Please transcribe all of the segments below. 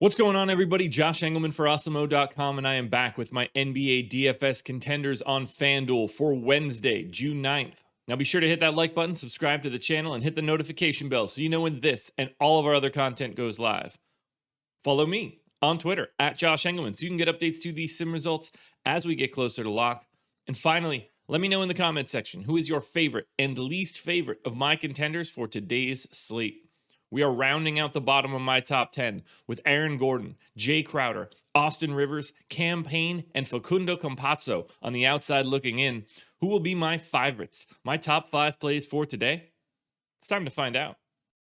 What's going on, everybody? Josh Engleman for Awesemo.com, and I am back with my NBA DFS contenders on FanDuel for Wednesday, June 9th. Now be sure to hit that like button, subscribe to the channel, and hit the notification bell so you know when this and all of our other content goes live. Follow me on Twitter at Josh Engleman so you can get updates to these sim results as we get closer to lock. And finally, let me know in the comments section who is your favorite and least favorite of my contenders for today's slate. We are rounding out the bottom of my top 10 with Aaron Gordon, Jay Crowder, Austin Rivers, Cam Payne, and FACUNDO CAMPAZZO on the outside looking in. Who will be my favorites? My top 5 plays for today? It's time to find out.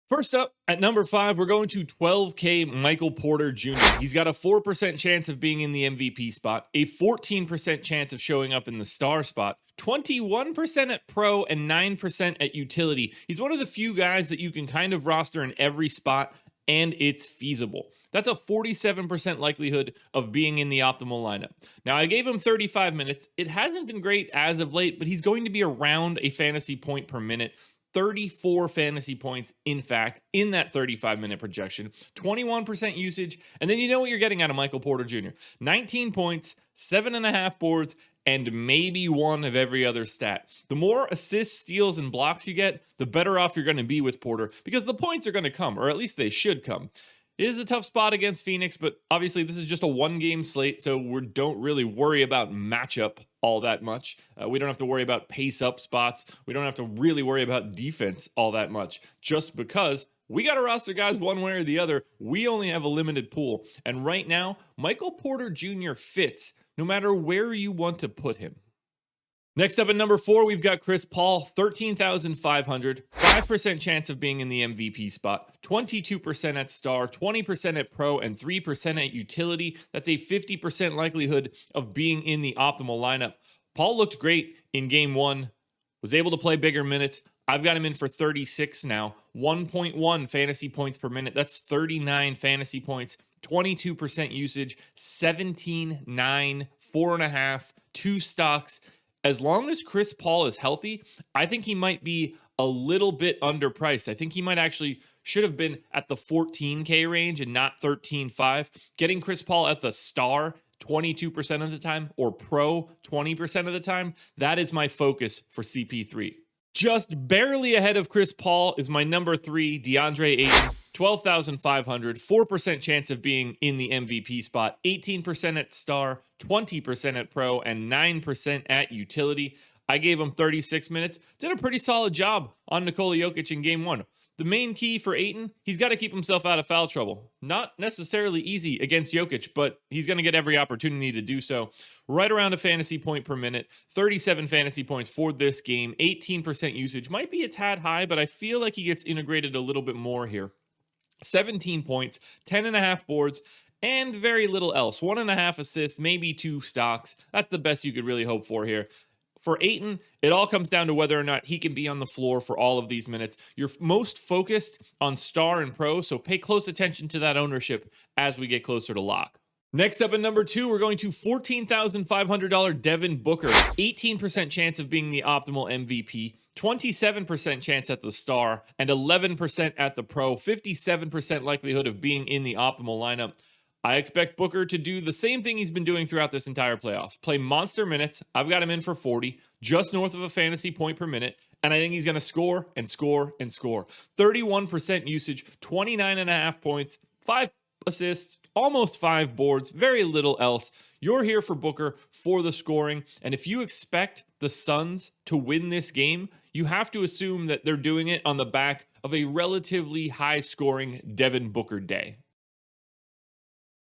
First up, at number 5, we're going to 12K Michael Porter Jr. He's got a 4% chance of being in the MVP spot, a 14% chance of showing up in the star spot, 21% at pro, and 9% at utility. He's one of the few guys that you can kind of roster in every spot, and it's feasible. That's a 47% likelihood of being in the optimal lineup. Now, I gave him 35 minutes. It hasn't been great as of late, but he's going to be around a fantasy point per minute. 34 fantasy points, in fact, in that 35-minute projection, 21% usage, and then you know what you're getting out of Michael Porter Jr. 19 points, 7.5 boards, and maybe one of every other stat. The more assists, steals, and blocks you get, the better off you're going to be with Porter, because the points are going to come, or at least they should come. It is a tough spot against Phoenix, but obviously this is just a one-game slate, so we don't really worry about matchup all that much. We don't have to worry about pace-up spots. We don't have to really worry about defense all that much, just because we got to roster guys one way or the other. We only have a limited pool, and right now, Michael Porter Jr. fits no matter where you want to put him. Next up at number 4, we've got Chris Paul, 13,500, 5% chance of being in the MVP spot, 22% at star, 20% at pro, and 3% at utility. That's a 50% likelihood of being in the optimal lineup. Paul looked great in game 1, was able to play bigger minutes. I've got him in for 36 now, 1.1 fantasy points per minute. That's 39 fantasy points, 22% usage, 17, 9, 4.5, 2 stocks. As long as Chris Paul is healthy, I think he might be a little bit underpriced. I think he might actually should have been at the 14K range and not 13.5. Getting Chris Paul at the star 22% of the time or pro 20% of the time, that is my focus for CP3. Just barely ahead of Chris Paul is my number 3, DeAndre Ayton, 12,500, 4% chance of being in the MVP spot, 18% at star, 20% at pro, and 9% at utility. I gave him 36 minutes, did a pretty solid job on NIKOLA Jokic in game 1. The main key for Ayton, he's got to keep himself out of foul trouble. Not necessarily easy against Jokic, but he's going to get every opportunity to do so. Right around a fantasy point per minute, 37 fantasy points for this game, 18% usage. Might be a tad high, but I feel like he gets integrated a little bit more here. 17 points, 10.5 boards, and very little else. 1.5 assists, maybe 2 stocks. That's the best you could really hope for here. For Ayton, it all comes down to whether or not he can be on the floor for all of these minutes. You're most focused on star and pro, so pay close attention to that ownership as we get closer to lock. Next up at number 2, we're going to $14,500 Devin Booker. 18% chance of being the optimal MVP, 27% chance at the star, and 11% at the pro, 57% likelihood of being in the optimal lineup. I expect Booker to do the same thing he's been doing throughout this entire playoffs. Play monster minutes. I've got him in for 40, just north of a fantasy point per minute. And I think he's going to score and score and score. 31% usage, 29.5 points, 5 assists, almost 5 boards, very little else. You're here for Booker for the scoring. And if you expect the Suns to win this game, you have to assume that they're doing it on the back of a relatively high-scoring Devin Booker day.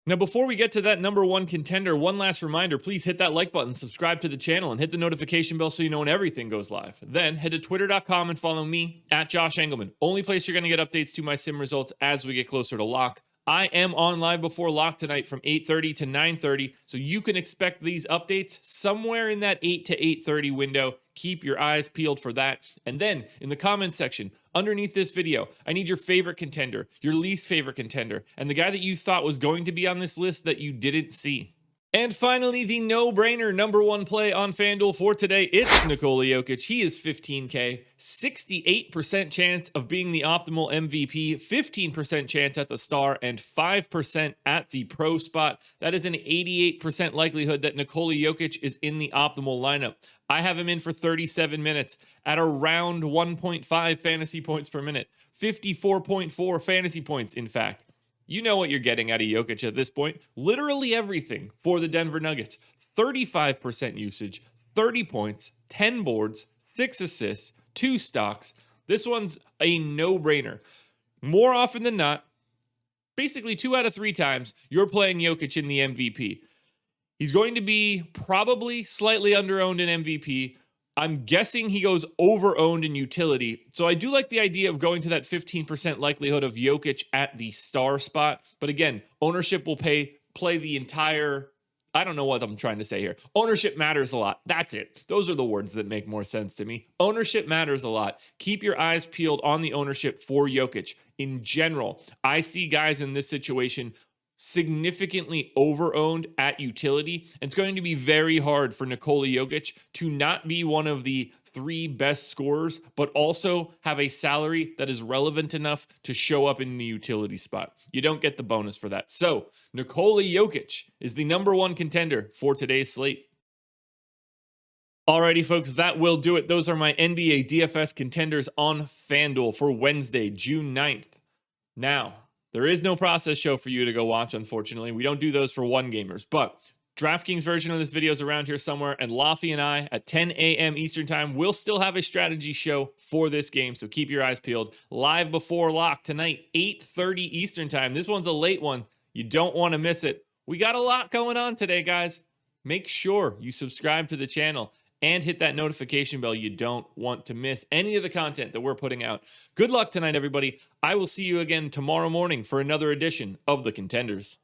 Now, before we get to that number 1 contender, one last reminder, please hit that like button, subscribe to the channel, and hit the notification bell so you know when everything goes live. Then head to twitter.com and follow me at Josh Engleman. Only place you're going to get updates to my sim results as we get closer to lock. I am on live before lock tonight from 8:30 to 9:30, so you can expect these updates somewhere in that 8 to 8:30 window. Keep your eyes peeled for that. And then in the comment section underneath this video, I need your favorite contender, your least favorite contender, and the guy that you thought was going to be on this list that you didn't see. And finally, the no-brainer number one play on FanDuel for today, it's Nikola Jokic. He is 15K, 68% chance of being the optimal MVP, 15% chance at the star, and 5% at the pro spot. That is an 88% likelihood that Nikola Jokic is in the optimal lineup. I have him in for 37 minutes at around 1.5 fantasy points per minute, 54.4 fantasy points, in fact. You know what you're getting out of Jokic at this point. Literally everything for the Denver Nuggets. 35% usage, 30 points, 10 boards, 6 assists, 2 stocks. This one's a no-brainer. More often than not, basically 2 out of 3 times, you're playing Jokic in the MVP. He's going to be probably slightly under-owned in MVP. I'm guessing he goes over-owned in utility. So I do like the idea of going to that 15% likelihood of Jokic at the star spot. But again, ownership will play the entire... I don't know what I'm trying to say here. Ownership matters a lot. That's it. Those are the words that make more sense to me. Ownership matters a lot. Keep your eyes peeled on the ownership for Jokic. In general, I see guys in this situation significantly over-owned at utility. It's going to be very hard for Nikola Jokic to not be one of the 3 best scorers, but also have a salary that is relevant enough to show up in the utility spot. You don't get the bonus for that. So Nikola Jokic is the number 1 contender for today's slate. Alrighty, folks, that will do it. Those are my NBA DFS contenders on FanDuel for Wednesday, June 9th. Now, there is no process show for you to go watch, unfortunately. We don't do those for one-gamers, but DraftKings version of this video is around here somewhere, and Laffy and I, at 10 a.m. Eastern Time, will still have a strategy show for this game, so keep your eyes peeled. Live before lock tonight, 8:30 Eastern Time. This one's a late one. You don't want to miss it. We got a lot going on today, guys. Make sure you subscribe to the channel and hit that notification bell. You don't want to miss any of the content that we're putting out. Good luck tonight, everybody. I will see you again tomorrow morning for another edition of the Contenders.